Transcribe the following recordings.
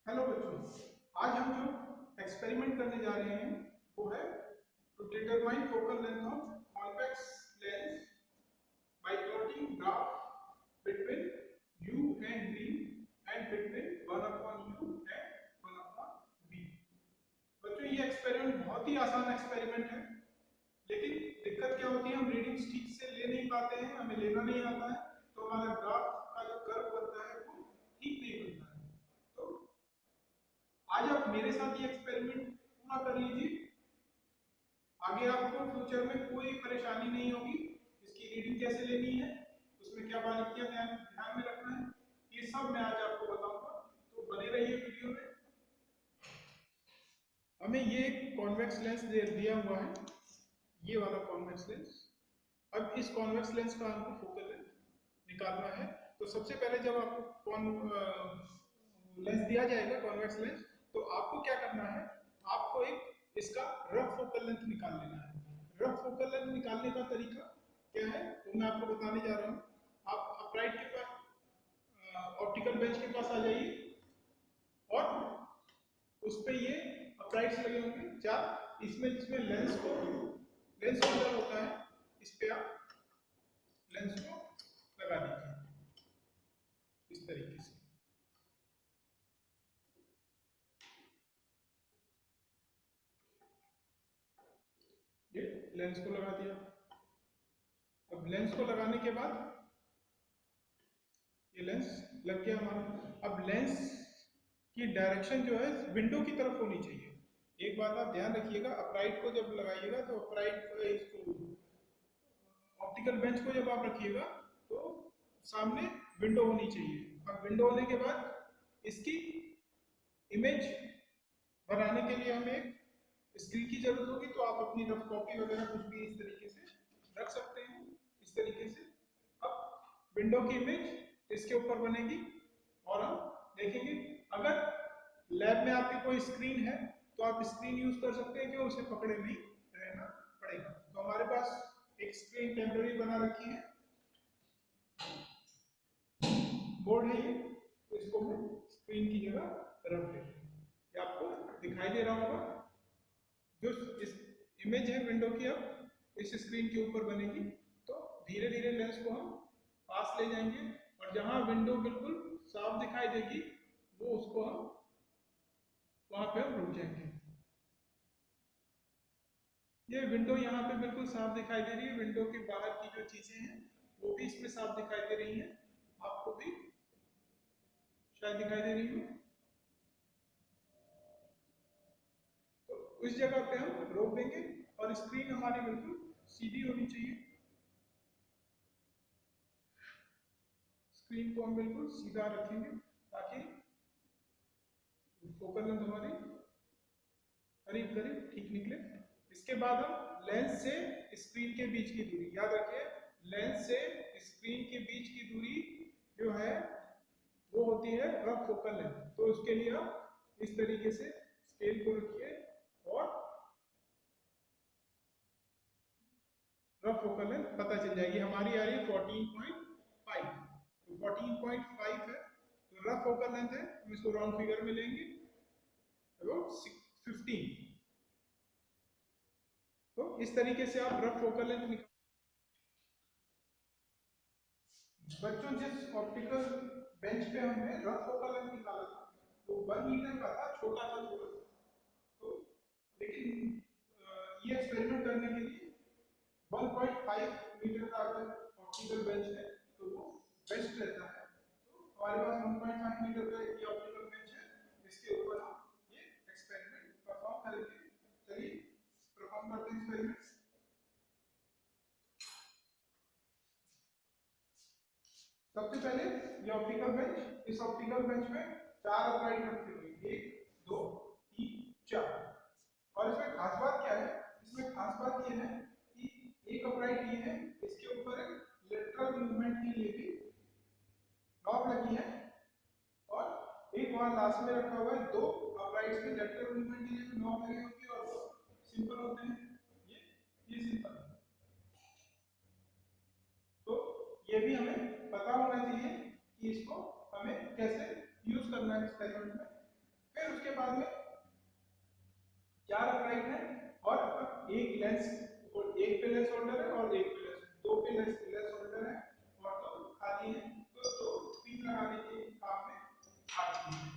Hello बच्चों, आज हम जो एक्सपेरिमेंट करने जा रहे हैं वो है to determine focal length of convex lens by plotting graph between u and v and between 1 upon u and 1 upon v। बच्चों, ये एक्सपेरिमेंट बहुत ही आसान एक्सपेरिमेंट है, लेकिन दिक्कत क्या होती है, हम रीडिंग्स ठीक से ले नहीं पाते हैं, हमें लेना नहीं आता है, तो हमारा ग्राफ का जो कर्व बनता है वो ठीक नहीं बनता है। तो आज आप मेरे साथ ये एक्सपेरिमेंट पूरा कर लीजिए, आगे आपको फ्यूचर में कोई परेशानी नहीं होगी। इसकी रीडिंग कैसे लेनी है, उसमें क्या बारीकियां ध्यान ध्यान में रखना है, ये सब मैं आज आपको बताऊंगा। तो बने रहिए वीडियो में। हमें ये एक कॉन्वेक्स लेंस दिया हुआ है, ये वाला कॉन्वेक्स लेंस। अब इस कॉन्वेक्स लेंस का हमको फोकल लेंथ निकालना है। तो सबसे पहले जब आपको लेंस दिया जाएगा कॉन्वेक्स लेंस, तो आपको क्या करना है, आपको एक इसका रफ फोकल लेंथ निकाल लेना है। रफ फोकल लेंथ निकालने का तरीका क्या है वो मैं आपको बताने जा रहा हूँ। आप अपराइट के पास, ऑप्टिकल बेंच के पास आ जाइए और उस पे ये अपराइट्स लगे होंगे चार, इसमें जिसमें लेंस होल्डर होता है, इस पे आप लेंस को लगा दीजिए इस तरीके से। ये लेंस को लगा दिया। अब लेंस को लगाने के बाद ये लेंस लग गया हमारा। अब लेंस की डायरेक्शन जो है विंडो की तरफ होनी चाहिए। एक बात आप ध्यान रखिएगा, अपराइट को जब लगाइएगा तो अपराइट इसको ऑप्टिकल बेंच को जब आप रखिएगा तो सामने विंडो होनी चाहिए। अब विंडो होने के बाद इसकी इमेज बनाने के लिए हमें एक स्क्रीन की जरूरत होगी, तो आप अपनी रफ कॉपी वगैरह कुछ भी इस तरीके से रख सकते हैं, इस तरीके से। अब विंडो की इमेज इसके ऊपर बनेगी और हम देखेंगे। अगर लैब में आपकी कोई स्क्रीन है तो आप स्क्रीन यूज कर सकते हैं, क्यों, उसे पकड़े नहीं रहना पड़ेगा। तो हमारे पास एक स्क्रीन टेम्पररी बना रखी है, बोर्ड है ये, तो इसको हम स्क्रीन की जगह रख लेते हैं। ये आपको दिखाई दे रहा होगा। जो इस इमेज है विंडो की अब इस स्क्रीन के ऊपर बनेगी। तो धीरे धीरे लेंस को हम पास ले जाएंगे और जहां विंडो बिल्कुल साफ दिखाई देगी वो उसको हम वहां पे हम रुक जाएंगे। ये विंडो यहाँ पे बिल्कुल साफ दिखाई दे रही है, विंडो के बाहर की जो चीजें हैं वो भी इसमें साफ दिखाई दे रही हैं, आपको भी शायद दिखाई दे रही हो। तो उस जगह पे हम रोक देंगे और स्क्रीन हमारी बिल्कुल सीधी होनी चाहिए। स्क्रीन को हम बिल्कुल सीधा रखेंगे ताकि फोकल लेंथ हमारी करीब करीब ठीक निकले। इसके बाद हम लेंस से स्क्रीन के बीच की दूरी याद रखिए, लेंस से स्क्रीन के बीच की दूरी जो है वो होती है रफ फोकल लेंथ। तो उसके लिए आप इस तरीके से स्केल को रखिए और रफ फोकल लेंथ पता चल जाएगी। हमारी आ रही है 14.5, तो 14.5 है, तो रफ फोकल लेंथ है, हम इसको राउंड फिगर में लेंगे अबाउट 15। तो इस तरीके से आप रफ फोकल लेंथ निकाल। बच्चों, जिस ऑप्टिकल बेंच पे हमने रफ फोकल लेंथ निकाला था वो 1 मीटर का था, छोटा था थोड़ा। तो लेकिन ये एक्सपेरिमेंट करने के लिए 1.5 मीटर का अगर ऑप्टिकल बेंच है तो वो बेस्ट रहता है। तो हमारे पास 1.5 मीटर का ये ऑप्टिकल बेंच है, इसके ऊपर हम ये एक्सपेरिमेंट परफॉर्म करेंगे। चलिए परफॉर्म करते हैं एक्सपेरिमेंट। सबसे पहले ये ऑप्टिकल बेंच, इस ऑप्टिकल बेंच में 4 अपराइट रखे हुए, 1 2 3 4। और इसमें खास बात क्या है, इसमें खास बात ये है कि एक अपराइट ये है, इसके ऊपर एक लेटरल मूवमेंट के लिए भी नॉब लगी है और एक वहां लास्ट में रखा हुआ है। 2 अपराइट्स में लेटरल मूवमेंट के लिए भी नॉब लगी होती है और वो सिंपल होते हैं। ये सिंपल है। तो ये भी हमें पता होना चाहिए कि इसको हमें कैसे यूज करना है एक्सपेरिमेंट में। फिर उसके बाद में 4 अपराइट है और एक लेंस, एक पे लेंस होल्डर है और एक पे लेंस, दो पे लेंस होल्डर है और दो खाली है, तो दो पिन लगाने के काम में आती है।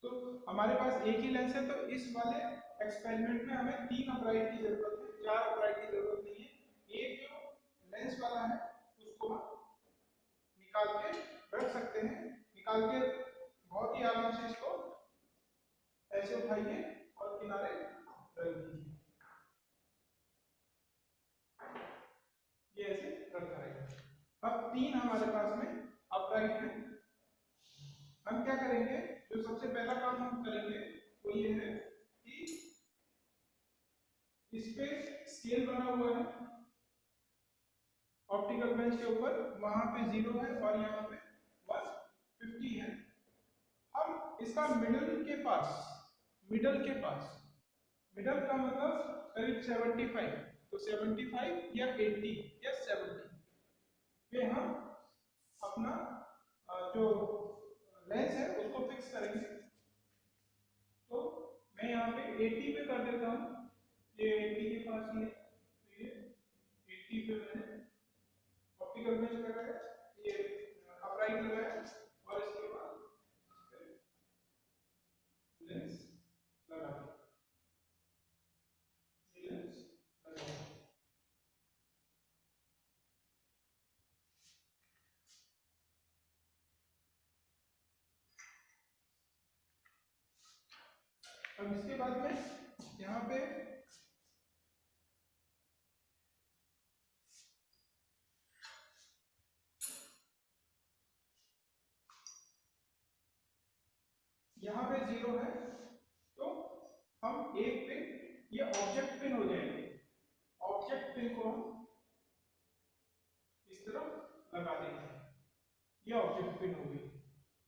तो हमारे पास एक ही लेंस है, तो इस वाले एक्सपेरिमेंट में हमें 3 अपराइट की जरूरत है, 4 अपराइट की जरूरत नहीं है। एक जो लेंस वाला है उसको हम निकाल के रख सकते हैं, निकाल के बहुत ही आराम से इसको ऐसे उठाइए और किनारे रख दीजिए, ये ऐसे रखा रहेगा। अब 3 हमारे पास में अपराइट है। हम क्या करेंगे, जो सबसे पहला काम हम करेंगे वो ये है कि इस पे स्केल बना हुआ है ऑप्टिकल बेंच के ऊपर, वहां पे 0 है और यहाँ पे 150 है। हम इसका मिडल के पास, मिडल का मतलब करीब 75, तो 75 या 80 या 70 पे हम अपना जो लेंस है उसको फिक्स करेंगे। तो मैं यहाँ पे 80 पे कर देता हूँ, ये 80 के पास ही है, तो ये 80 पे मैंने ऑप्टिकल बेंच लगाया, ये अपराइट लगाया और इसके बाद लेंस लगा दिया, ये लेंस लगा दिया। अब इसके बाद में यहाँ पे यहाँ पे 0 है, तो हम एक पिन, ये ऑब्जेक्ट पिन हो जाएंगे, ऑब्जेक्ट पिन को हम इस तरफ लगा देंगे, ये ऑब्जेक्ट पिन हो गई।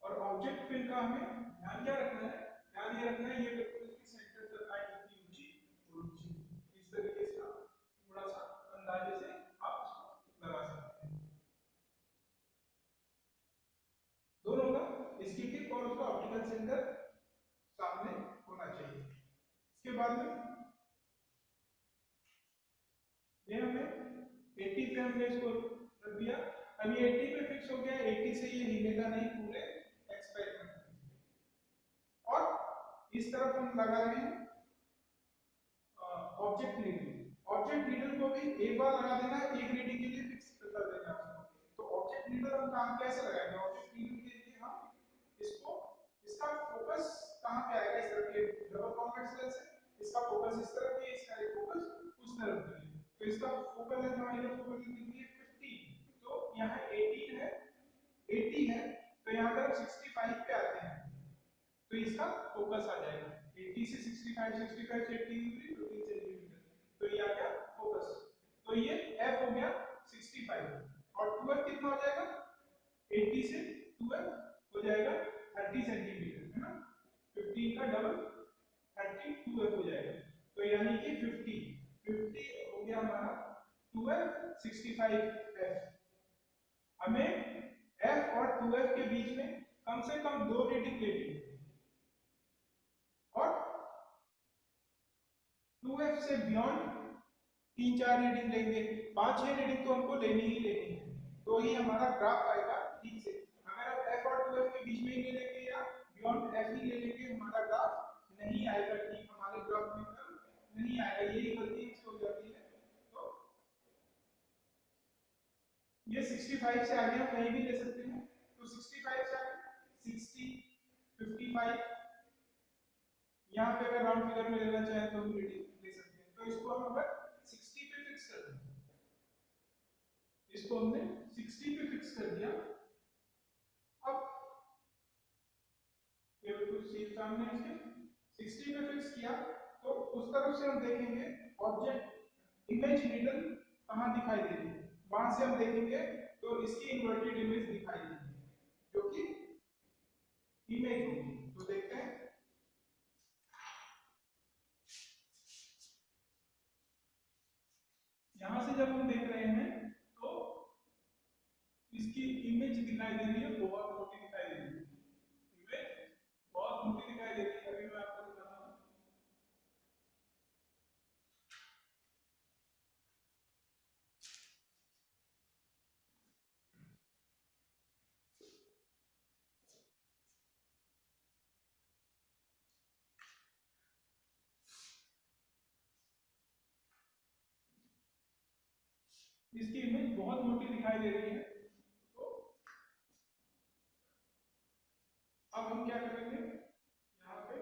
और ऑब्जेक्ट पिन का हमें ध्यान क्या रखना है, ध्यान ये रखना है ये बिल्कुल इसके सेंटर तक आए, इतनी ऊंची और ऊंची, इस तरीके से आप थोड़ा सा अंदाजे से आप इसको लगा सकते हैं, दोनों का, इसकी टिप और उसका ऑप्टिकल सेंटर सामने होना चाहिए। इसके बाद में ये हमें 80 पे हमने इसको रख दिया। अब ये 80 पे फिक्स हो गया, 80 से ये हिलेगा नहीं पूरे एक्सपेरिमेंट में। और इस तरफ हम लगा रहे हैं ऑब्जेक्ट नीडल, ऑब्जेक्ट नीडल को भी एक बार लगा देना है, एक रीडिंग के लिए फिक्स कर देना है उसको। तो ऑब्जेक्ट नीडल हम काम कैसे लगाएंगे, ऑब्जेक्ट नीडल के लिए हम इसको, इसका फोकस कहां पे आएगा, इस तरफ, ये डबल कॉन्वेक्स लेंस है, इसका फोकस इस तरफ है, इसका फोकस उस तरफ है, तो इसका फोकल लेंथ हमारी फोकल लेंथ कितनी है 50, तो यहाँ 18 है, 80 है, तो यहाँ पर 65 पे आते हैं, तो इसका फोकस आ जाएगा 80 से 65, 65 से 80 दूरी 2 सेंटीमीटर, तो ये आ गया फोकस। तो ये f हो गया 65 और 2f कितना हो जाएगा, 80 से 2f हो जाएगा 30 सेंटीमीटर, है ना, 15 का डबल 30 2f हो जाएगा, तो यानी कि 50 हो गया हमारा 2f 65f। हमें f और 2f के बीच में कम से कम 2 रीडिंग लेनी है और 2f से बियॉन्ड 3-4 रीडिंग लेंगे, 5-6 रीडिंग तो हमको लेनी ही लेनी है, तो ही हमारा ग्राफ आएगा ठीक से। अगर आप f और 2f के बीच में ही ले लेंगे या बियॉन्ड f ही ले लेंगे, हमारा ग्राफ नहीं आएगा ठीक, हमारे ग्राफ में नहीं आएगा, यही गलती हो जाती है। तो ये 65 से आगे हम कहीं भी ले सकते हैं, तो 65 से आगे 60, 55, यहाँ पे अगर राउंड फिगर में लेना चाहें तो हम रीडिंग ले सकते हैं। तो इसको हम अगर 60 पे फिक्स कर दें, इसको हमने 60 पे फिक्स कर दिया। अब ये बिल्कुल सीध सामने इसके 60 पे फिक्स किया, तो उस तरफ से हम देखेंगे ऑब्जेक्ट इमेज नीडल कहाँ दिखाई दे रही है, वहां से हम देखेंगे तो इसकी इन्वर्टेड इमेज दिखाई देगी जो कि इमेज होगी। तो देखते हैं, यहां से जब हम देख रहे हैं तो इसकी इमेज दिखाई दे रही है, बहुत मोटी दिखाई दे रही है, इमेज बहुत मोटी दिखाई दे रही है। अभी मैं आपको दिखाता हूँ। इसकी इमेज बहुत मोटी दिखाई दे रही है। तो अब हम क्या करेंगे, यहाँ पे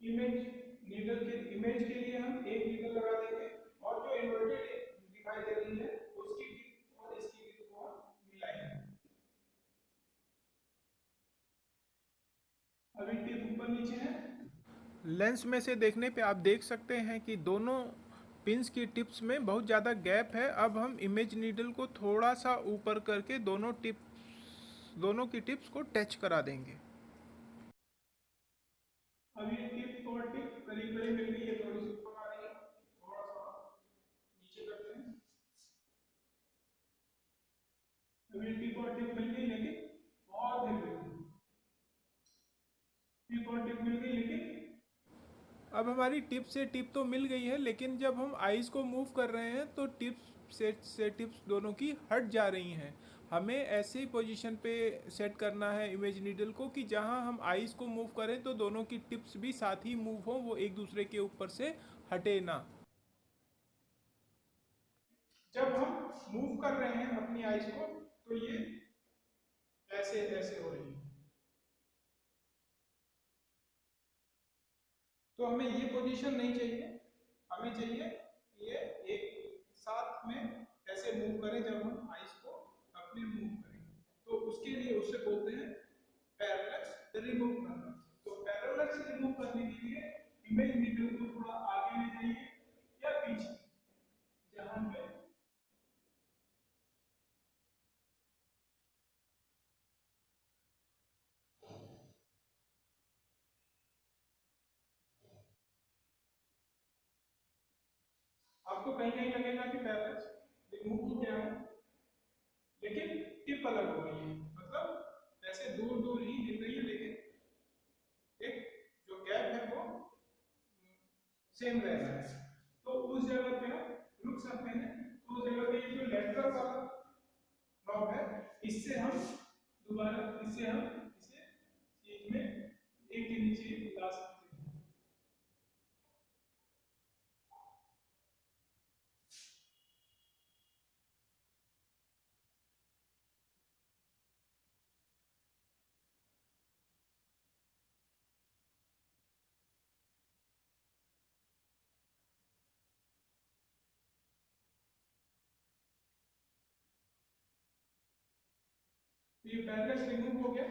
इमेज इमेज के लिए हम एक नीडल लगा देंगे, और जो इन्वर्टेड दिखाई दे रही है उसकी टिप और इसकी टिप को हम मिलाएंगे। अभी टिप ऊपर नीचे है। लेंस में से देखने पे आप देख सकते हैं कि दोनों पिंस की टिप्स में बहुत ज़्यादा गैप है। अब हम इमेज नीडल को थोड़ा सा ऊपर करके दोनों की टिप्स को टच करा देंगे। अब ये टिप और टिप करीब करीब मिल गई है, थोड़ी सी ऊपर आ रही है, थोड़ा सा नीचे करते हैं। अब ये टिप और टिप मिल गई, लेकिन बहुत हिल गई। टिप और टिप मिल गई, लेकिन अब हमारी टिप से टिप तो मिल गई है, लेकिन जब हम आइस को मूव कर रहे हैं तो टिप्स दोनों की हट जा रही हैं। हमें ऐसी पोजीशन पे सेट करना है इमेज नीडल को कि जहां हम आइस को मूव करें तो दोनों की टिप्स भी साथ ही मूव हो, वो एक दूसरे के ऊपर से हटे ना। जब हम मूव कर रहे हैं अपनी आइस को तो ये ऐसे ऐसे हो रही है। तो हमें ये पोजीशन नहीं चाहिए, हमें चाहिए ये एक साथ में ऐसे मूव करें जब हम आइस को अपने मूव करें। तो उसके लिए उसे बोलते हैं पैरेलक्स रिमूव करना। तो पैरेलक्स रिमूव करने के लिए इमेज नीडल को थोड़ा आगे ले जाइए या पीछे, जहां पे आपको कहीं कहीं लगेगा कि पैरेलक्स रिमूव हो गया है, लेकिन टिप अलग हो गई है। मतलब ऐसे दूर दूर ही हिल रही है, लेकिन एक जो गैप है वो सेम रह रहा है। तो उस जगह पे हम रुक सकते हैं। तो उस जगह पे ये जो लेटरल वाला नॉब है, इससे हम दोबारा इसे चीज में एक के नीचे ला सकते हैं। तो ये पैरेलल रिमूव हो गया।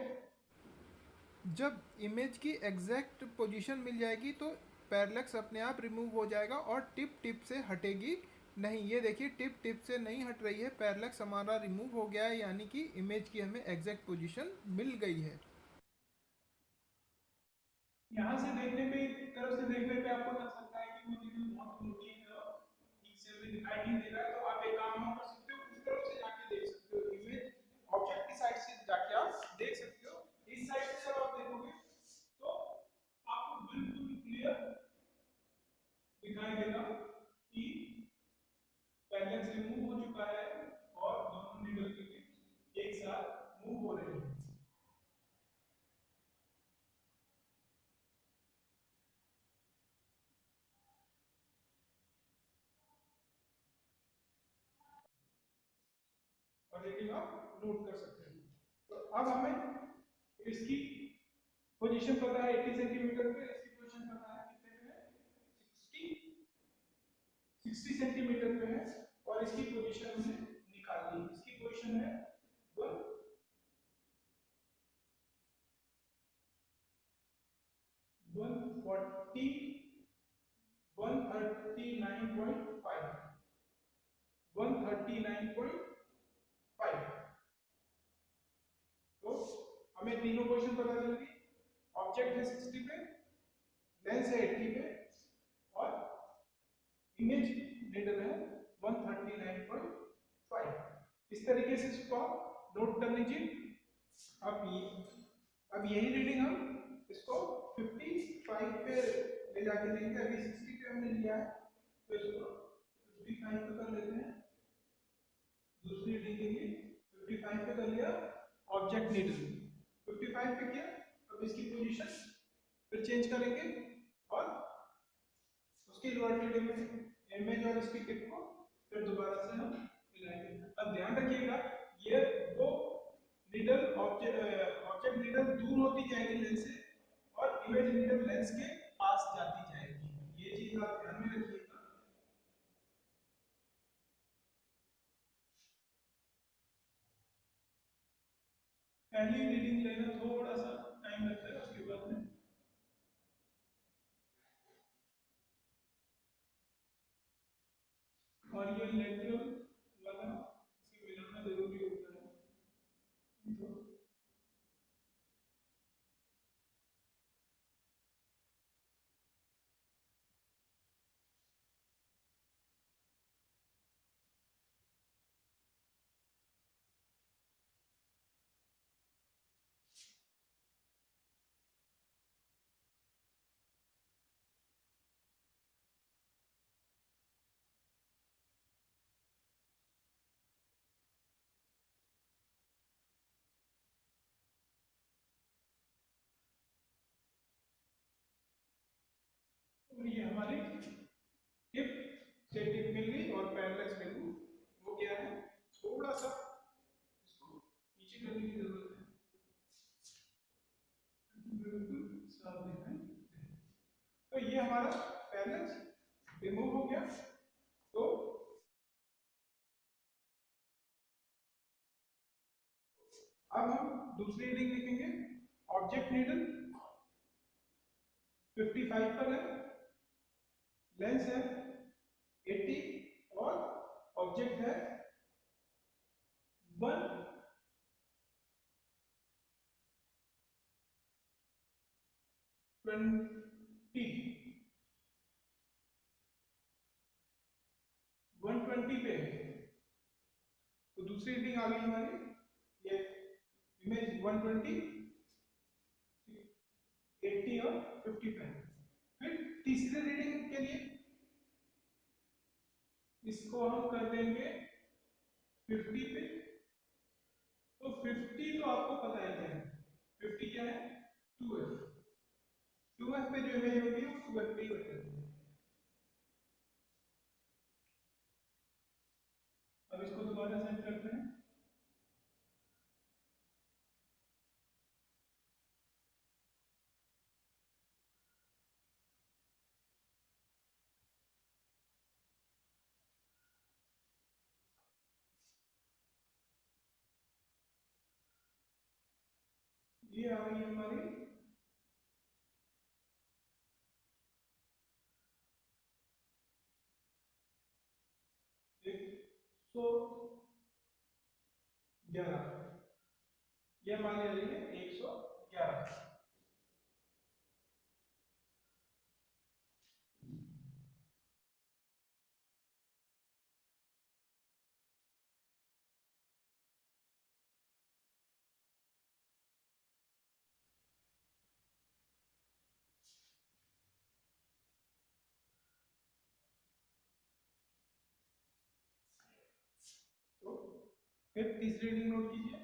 जब इमेज की एग्जैक्ट पोजीशन मिल जाएगी तो पैरेलक्स अपने आप रिमूव हो जाएगा और टिप टिप से हटेगी नहीं। ये देखिए टिप टिप से नहीं हट रही है, पैरेलक्स हमारा रिमूव हो गया है, यानी कि इमेज की हमें एग्जैक्ट पोजीशन मिल गई है। यहाँ से देखने पे, एक तरफ से देखने पे आपको लग सकता है कि वो नीडल बहुत मोटी है और ठीक से हमें दिखाई नहीं दे रहा है। तो आप एक काम और कर सकते हो, इस तरफ से जाके देख सकते हो, इमेज ऑब्जेक्ट की साइड से जाके आप देख सकते हो। इस साइड से जब आप देखोगे तो आपको बिल्कुल क्लियर दिखाई देगा कि पैरेलक्स रिमूव हो चुका है और दोनों नीडल की टिप्स एक साथ मूव हो रही है। और रीडिंग आप नोट कर सकते हैं। तो अब हमें इसकी पोजीशन पता है 80 सेंटीमीटर पे, इसकी पोजीशन पता है कितने पे है, 60 सेंटीमीटर पे है। और इसकी पोजीशन हमने निकाल ली। इसकी पोजीशन है 140 139.5 139.5। तो हमें तीनों पोजीशन पता चल गई। ऑब्जेक्ट है 60 पे, लेंस है 80 पे, और इमेज नीडल है 139.5। इस तरीके से इसको आप नोट कर लीजिए। अब यही रीडिंग हम इसको 55 पे ले जाके लेंगे। अभी 60 पे हमने लिया है, तो इसको 55 पे कर लेते हैं। दूसरी रीडिंग के लिए 55 पे कर लिया ऑब्जेक्ट नीडल, 55 पे किया। अब इसकी पोजीशन फिर चेंज करेंगे और उसकी इन्वर्टेड इमेज और इसकी टिप को फिर दोबारा से हम मिलाएंगे। अब ध्यान रखिएगा, ये वो नीडल ऑब्जेक्ट नीडल दूर होती जाएगी लेंस से और इमेज नीडल लेंस के पास जाती जाएगी। ये चीज आप ध्यान में रखिएगा। पहली रीडिंग लेना थोड़ा सा टाइम लगता है, उसके बाद में और ये लेटरल वाला इसे मिलाना जरूरी होता है। तो ये हमारी टिप से टिप मिल गई और पैरेलल बिंदु वो क्या है, थोड़ा सा इसको नीचे करने की जरूरत है, बिल्कुल साफ दिखाई दे। तो ये हमारा पैरेलल रिमूव हो गया। तो अब हम दूसरी रीडिंग लिखेंगे। ऑब्जेक्ट नीडल 55 पर है, लेंस है 80 और ऑब्जेक्ट है 120 पे है। तो दूसरी रीडिंग आ गई हमारी, ये इमेज 120, 80 और 55। फिर तीसरी रीडिंग के लिए इसको हम कर देंगे 50 पे। तो 50 तो आपको पता ही है, 50 क्या है 2f, 2f पे जो इमेज होती है वो 2f पे ही होती है। अब इसको दोबारा सेट करते हैं। ये आ गई हमारी 111, ये हमारी आ रही है 111। तो फिर तीसरी रीडिंग नोट कीजिए।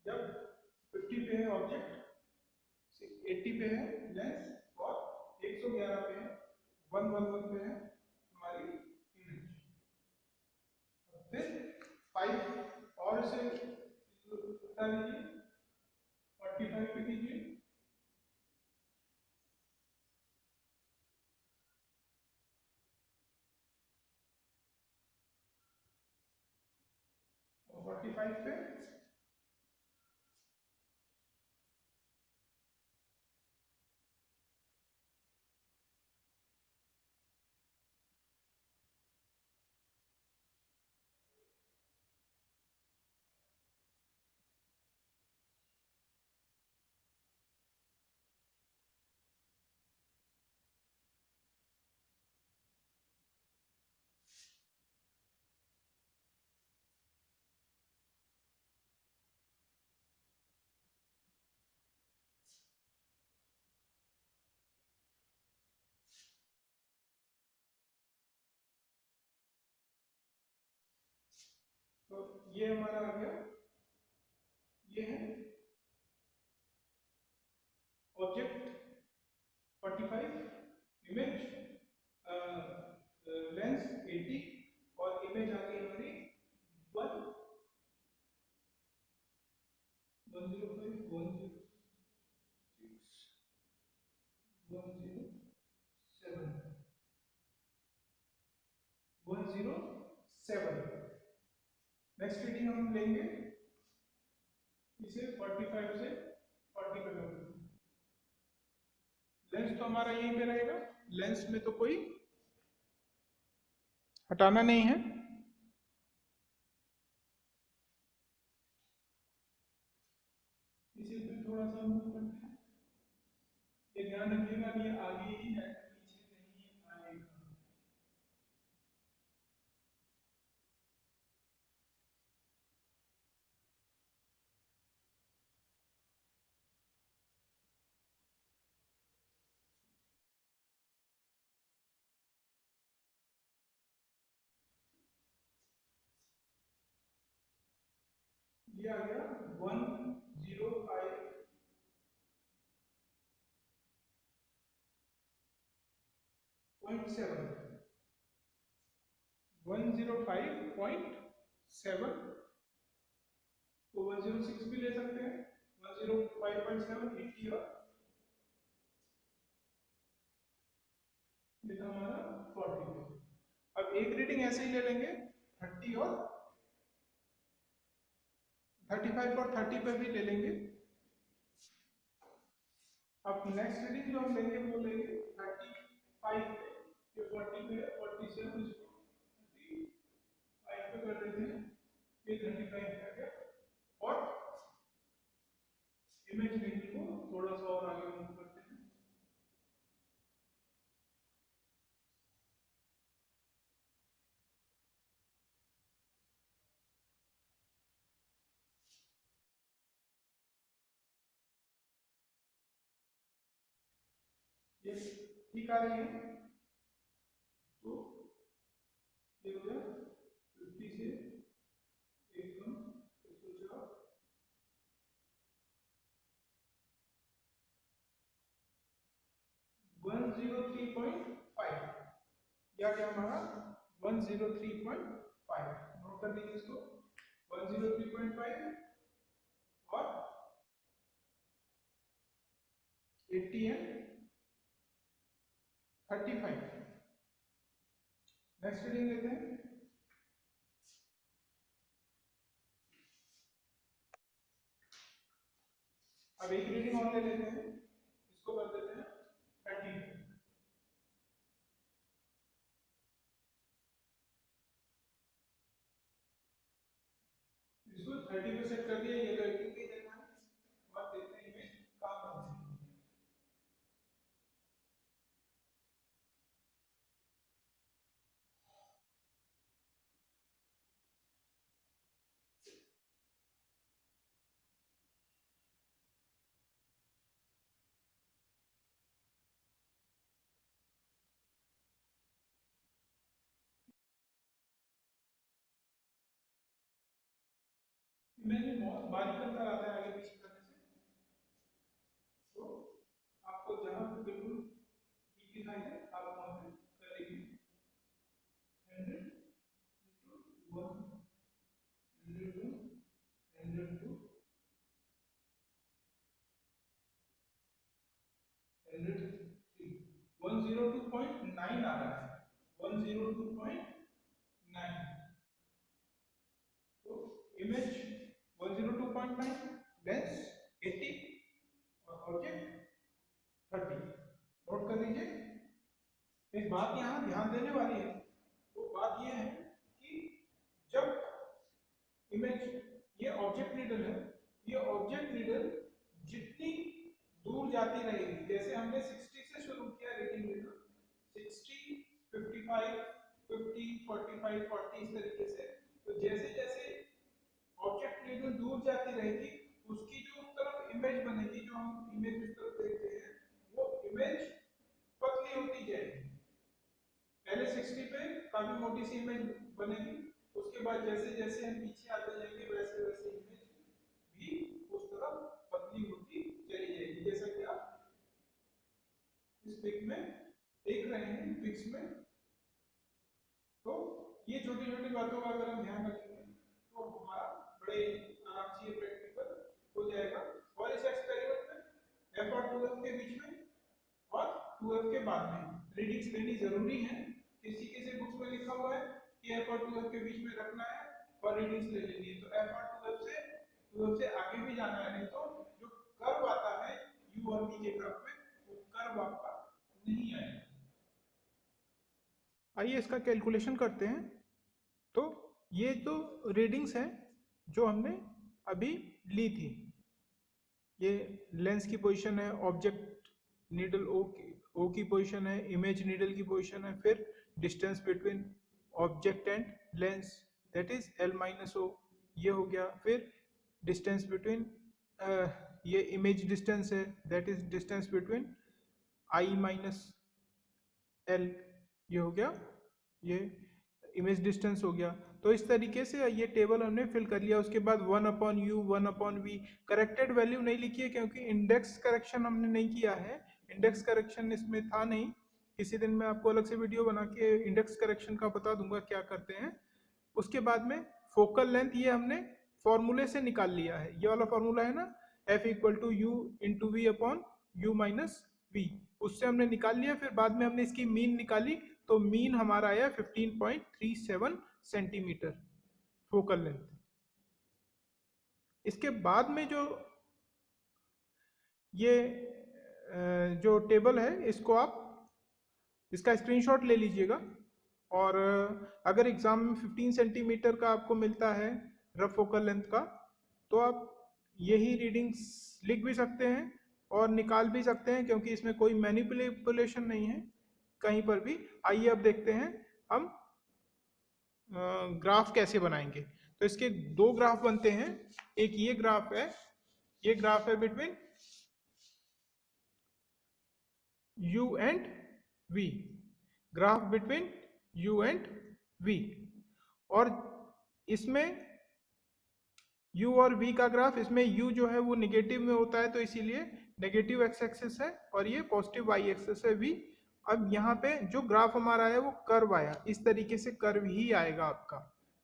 जब 50 पे है ऑब्जेक्ट, 80 पे है लेंस और 111 पे है 111 पे है हमारी इमेज। फिर 5 और इसे हटा लीजिए, 45 पे कीजिए। और 45 पे तो ये हमारा आ गया, ये है ऑब्जेक्ट 45, इमेज लेंस 80 और इमेज आ गई हमारी 107। नेक्स्ट रीडिंग हम लेंगे इसे 45 से 45। लेंस तो हमारा यहीं पे रहेगा, लेंस में तो कोई हटाना नहीं है। इसे फिर थोड़ा सा मूव करते हैं। ये ध्यान रखिएगा ये आगे ही है, पीछे नहीं आएगा। ये आ गया 105.7, 105.7 को 106 भी ले सकते हैं, 105.7 80 और ये था हमारा 40। अब एक रीडिंग ऐसे ही ले लेंगे 30 और 35 और 30 पे भी ले लेंगे। अब नेक्स्ट रीडिंग जो हम लेंगे वो लेंगे 35 पे, ये 40 पे है, 47 इसको 35 पे कर देते हैं, ये 35 पे आ गया। और इमेज लेंगे को थोड़ा सा और आगे मूव करते हैं। ये ठीक आ रही है, तो ये हो गया 50 से एकदम 103.5, या क्या हमारा 103.5, नोट कर लीजिए इसको, 103.5 और 80 है 35। नेक्स्ट रीडिंग लेते हैं। अब एक रीडिंग और ले लेते हैं, इसको कर देते हैं 30। इसको 30 पे सेट कर दिया, ये तो 80 पे देना है। अब देखते हैं इमेज काम करती है। इमेज में बहुत बारीक अंतर आता है आगे पीछे करने से, तो आपको जहां पे बिल्कुल ठीक दिखाई दे आप वहां पे कर लीजिए। 100 1 102 102 103, 102.9 आ रहा है, 102.9। तो इमेज 102.9, लेंस 80 और ऑब्जेक्ट 30। नोट कर लीजिए। एक बात यहाँ ध्यान देने वाली है, वो बात ये है कि जब इमेज, ये ऑब्जेक्ट नीडल है, ये ऑब्जेक्ट नीडल जितनी दूर जाती रहेगी, जैसे हमने 60 से शुरू किया रीडिंग लेना, 60 55 50 45 40 इस तरीके से, तो जैसे जैसे ऑब्जेक्ट नीडल दूर जाती रहेगी उसकी जो उस तरफ इमेज बनेगी, जो हम इमेज उस तरफ देखते हैं, वो इमेज पतली होती जाएगी। पहले 60 पे काफी मोटी सी इमेज बनेगी, उसके बाद बाद जैसे जैसे हम पीछे आते जाएंगे वैसे वैसे इमेज भी उस तरफ पतली होती चली जाएगी, जैसा कि आप इस पिक में देख रहे हैं पिक्स में। तो ये छोटी छोटी बातों का अगर हम ध्यान रखेंगे तो हमारा बड़े आराम से ये प्रैक्टिकल हो जाएगा। और इस एक्सपेरिमेंट में एफ और 2f के बीच में और 2f के बाद में रीडिंग्स लेनी जरूरी है। किसी किसी बुक्स में लिखा हुआ है कि एफ और 2f के बीच में रखना है और रीडिंग्स ले लेनी है, तो एफ और 2f से आगे भी जाना है, नहीं तो जो कर्व आता है u और v के ग्राफ में वो कर्व आपका नहीं आएगा। आइए इसका कैलकुलेशन करते हैं। तो ये तो रीडिंग्स हैं जो हमने अभी ली थी। ये लेंस की पोजीशन है, ऑब्जेक्ट नीडल ओ की पोजीशन है, इमेज नीडल की पोजीशन है, फिर distance between object and lens that is L minus O, ये हो गया। फिर डिस्टेंस बिटवीन ये इमेज डिस्टेंस है that is distance between I minus L, ये हो गया, ये इमेज डिस्टेंस हो गया। तो इस तरीके से ये टेबल हमने फिल कर लिया। उसके बाद 1/u 1/v करेक्टेड वैल्यू नहीं लिखी है क्योंकि इंडेक्स करेक्शन हमने नहीं किया है, इंडेक्स करेक्शन इसमें था नहीं। किसी दिन मैं आपको अलग से वीडियो बना के इंडेक्स करेक्शन का बता दूंगा क्या करते हैं। उसके बाद में फोकल लेंथ ये हमने फॉर्मूले से निकाल लिया है, ये वाला फॉर्मूला है ना, F equal to u into v upon u minus v, उससे हमने निकाल लिया। फिर बाद में हमने इसकी मीन निकाली तो मीन हमारा आया 15.37 सेंटीमीटर फोकल लेंथ। इसके बाद में जो ये जो टेबल है इसको आप इसका स्क्रीनशॉट ले लीजिएगा, और अगर एग्जाम में 15 सेंटीमीटर का आपको मिलता है रफ फोकल लेंथ का तो आप यही रीडिंग्स लिख भी सकते हैं और निकाल भी सकते हैं क्योंकि इसमें कोई मैनिपुलेशन नहीं है कहीं पर भी। आइए अब देखते हैं हम ग्राफ कैसे बनाएंगे। तो इसके दो ग्राफ बनते हैं, एक ये ग्राफ है, ये ग्राफ है between u and v, graph between u and v, और इसमें u और v का ग्राफ, इसमें u जो है वो निगेटिव में होता है तो इसीलिए नेगेटिव एक्स एक्सिस है और ये पॉजिटिव वाई एक्सिस है v। अब यहाँ पे जो ग्राफ हमारा है वो कर्व आया, इस तरीके से कर्व ही आएगा आपका।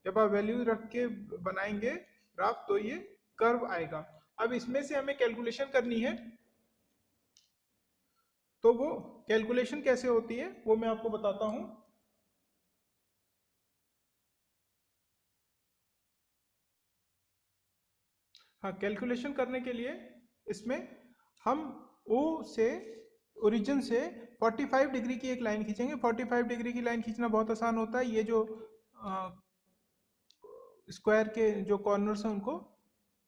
जब आप वैल्यू रख के बनाएंगे ग्राफ तो ये कर्व आएगा। अब इसमें से हमें कैलकुलेशन करनी है, तो वो कैलकुलेशन कैसे होती है वो मैं आपको बताता हूं। हाँ, कैलकुलेशन करने के लिए इसमें हम O से ओरिजिन से 45 डिग्री की एक लाइन खींचेंगे। 45 डिग्री की लाइन खींचना बहुत आसान होता है। ये जो स्क्वायर के जो कॉर्नर्स हैं उनको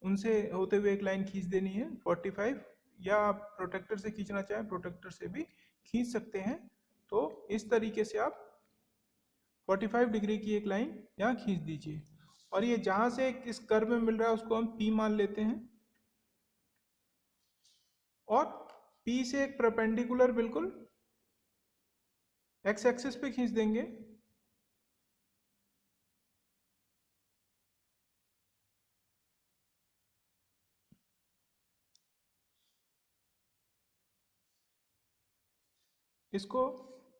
उनसे होते हुए एक लाइन खींच देनी है 45, या आप प्रोटेक्टर से खींचना चाहें प्रोटेक्टर से भी खींच सकते हैं। तो इस तरीके से आप 45 डिग्री की एक लाइन यहाँ खींच दीजिए, और ये जहाँ से इस कर्व में मिल रहा है उसको हम P मान लेते हैं, और P से एक परपेंडिकुलर बिल्कुल एक्स एक्सिस पे खींच देंगे। इसको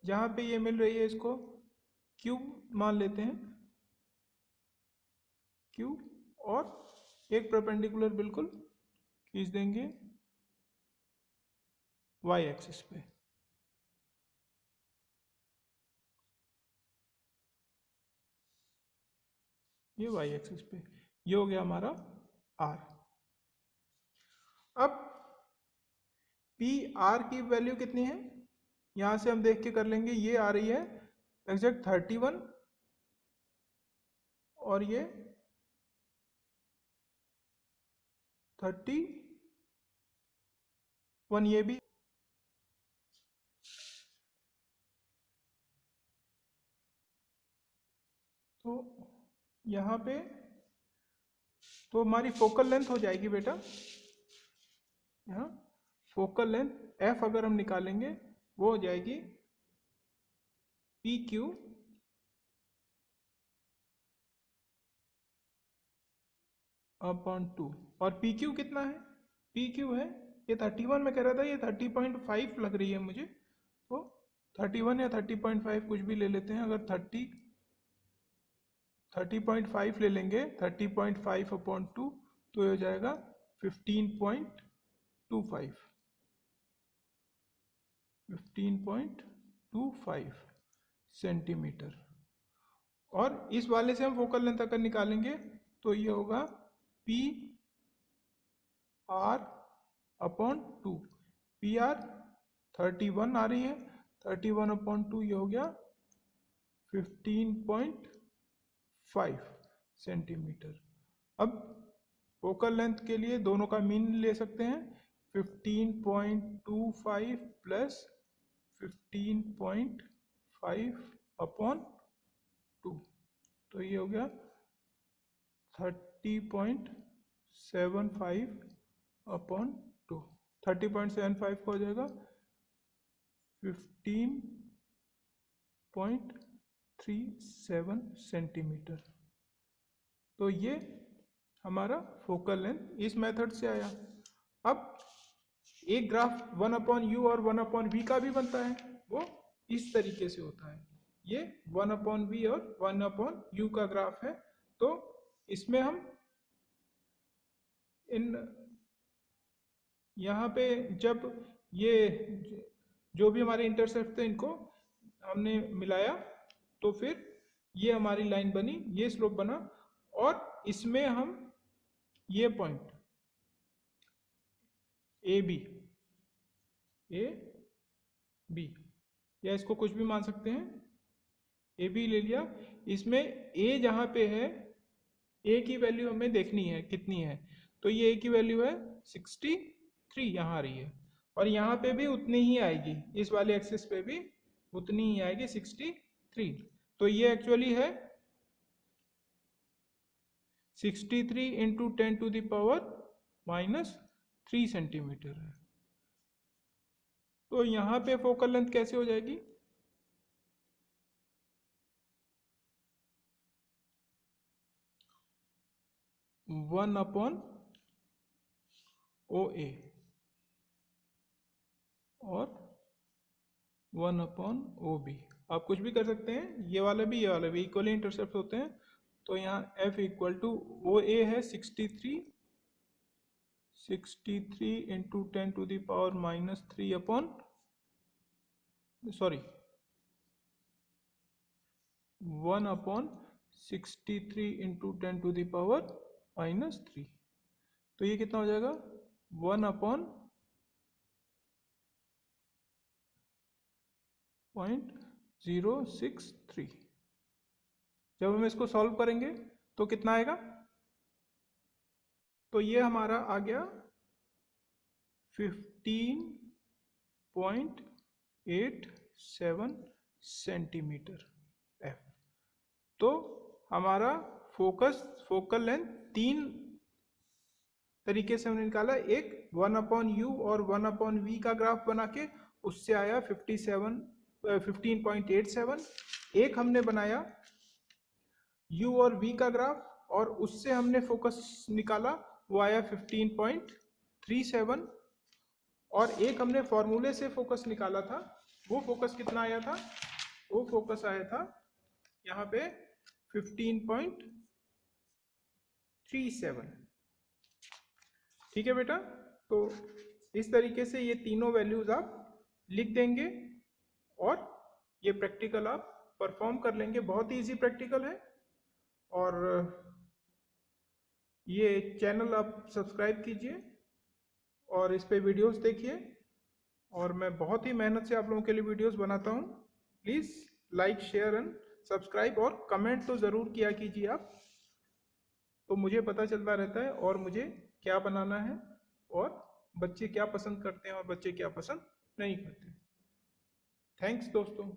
जहाँ पे ये मिल रही है इसको Q मान लेते हैं, Q, और एक परपेंडिकुलर बिल्कुल खींच देंगे y एक्सिस पे। ये y एक्सिस पे, ये हो गया हमारा r। अब पी आर की वैल्यू कितनी है यहां से हम देख के कर लेंगे। ये आ रही है एग्जैक्ट 31 और ये 31, ये भी। तो यहाँ पे तो हमारी फोकल लेंथ हो जाएगी बेटा, यहाँ फोकल लेंथ f अगर हम निकालेंगे वो हो जाएगी PQ अपॉन 2। और पी क्यू कितना है? पी क्यू है ये 31 में कह रहा था, ये 30.5 लग रही है मुझे, तो 31 या 30.5 कुछ भी ले लेते हैं। अगर 30.5 ले लेंगे, 30.5 अपॉन 2 तो ये हो जाएगा 15.25 सेंटीमीटर। और इस वाले से हम फोकल लेंथ अगर निकालेंगे तो ये होगा P R upon 2। P R 31 आ रही है, 31 अपॉन 2 ये हो गया 15.5 सेंटीमीटर। अब फोकल लेंथ के लिए दोनों का मीन ले सकते हैं, 15.25 प्लस 15.5 अपॉन 2, तो ये हो गया 30.75 अपॉन 2। 30.75 का हो जाएगा 15.37 सेंटीमीटर। तो ये हमारा फोकल लेंथ इस मेथड से आया। अब एक ग्राफ 1/u और 1/v का भी बनता है, वो इस तरीके से होता है। ये 1/v और 1/u का ग्राफ है। तो इसमें हम यहाँ पे जब ये जो भी हमारे इंटरसेप्ट थे इनको हमने मिलाया तो फिर ये हमारी लाइन बनी, ये स्लोप बना। और इसमें हम ये पॉइंट ए बी या इसको कुछ भी मान सकते हैं, ए बी ले लिया। इसमें ए जहाँ पे है, ए की वैल्यू हमें देखनी है कितनी है, तो ये ए की वैल्यू है 63 यहाँ आ रही है, और यहाँ पे भी उतनी ही आएगी, इस वाले एक्सिस पे भी उतनी ही आएगी 63। तो ये एक्चुअली है 63 इंटू 10⁻³ सेंटीमीटर है। तो यहाँ पे फोकल लेंथ कैसे हो जाएगी? वन अपॉन ओ ए और 1/OB। आप कुछ भी कर सकते हैं, ये वाला भी इक्वली इंटरसेप्ट होते हैं। तो यहाँ F इक्वल टू ओ ए है 63 इंटू 10⁻³ अपॉन 1/63 इंटू 10⁻³। तो ये कितना हो जाएगा 1/063। जब हम इसको सॉल्व करेंगे तो कितना आएगा? तो ये हमारा आ गया 15.87 सेंटीमीटर F। तो हमारा फोकल लेंथ तीन तरीके से हमने निकाला। एक 1/u और 1/v का ग्राफ बना के उससे आया 15.87। एक हमने बनाया u और v का ग्राफ और उससे हमने फोकस निकाला, वो आया 15.37। और एक हमने फॉर्मूले से फोकस निकाला था, वो फोकस कितना आया था? वो फोकस आया था यहाँ पे 15.37। ठीक है बेटा, तो इस तरीके से ये तीनों वैल्यूज आप लिख देंगे और ये प्रैक्टिकल आप परफॉर्म कर लेंगे। बहुत ही इजी प्रैक्टिकल है। और ये चैनल आप सब्सक्राइब कीजिए और इस पे वीडियोस देखिए, और मैं बहुत ही मेहनत से आप लोगों के लिए वीडियोस बनाता हूँ। Please like, share and subscribe, और कमेंट तो ज़रूर किया कीजिए आप, तो मुझे पता चलता रहता है और मुझे क्या बनाना है, और बच्चे क्या पसंद करते हैं और बच्चे क्या पसंद नहीं करते। थैंक्स दोस्तों।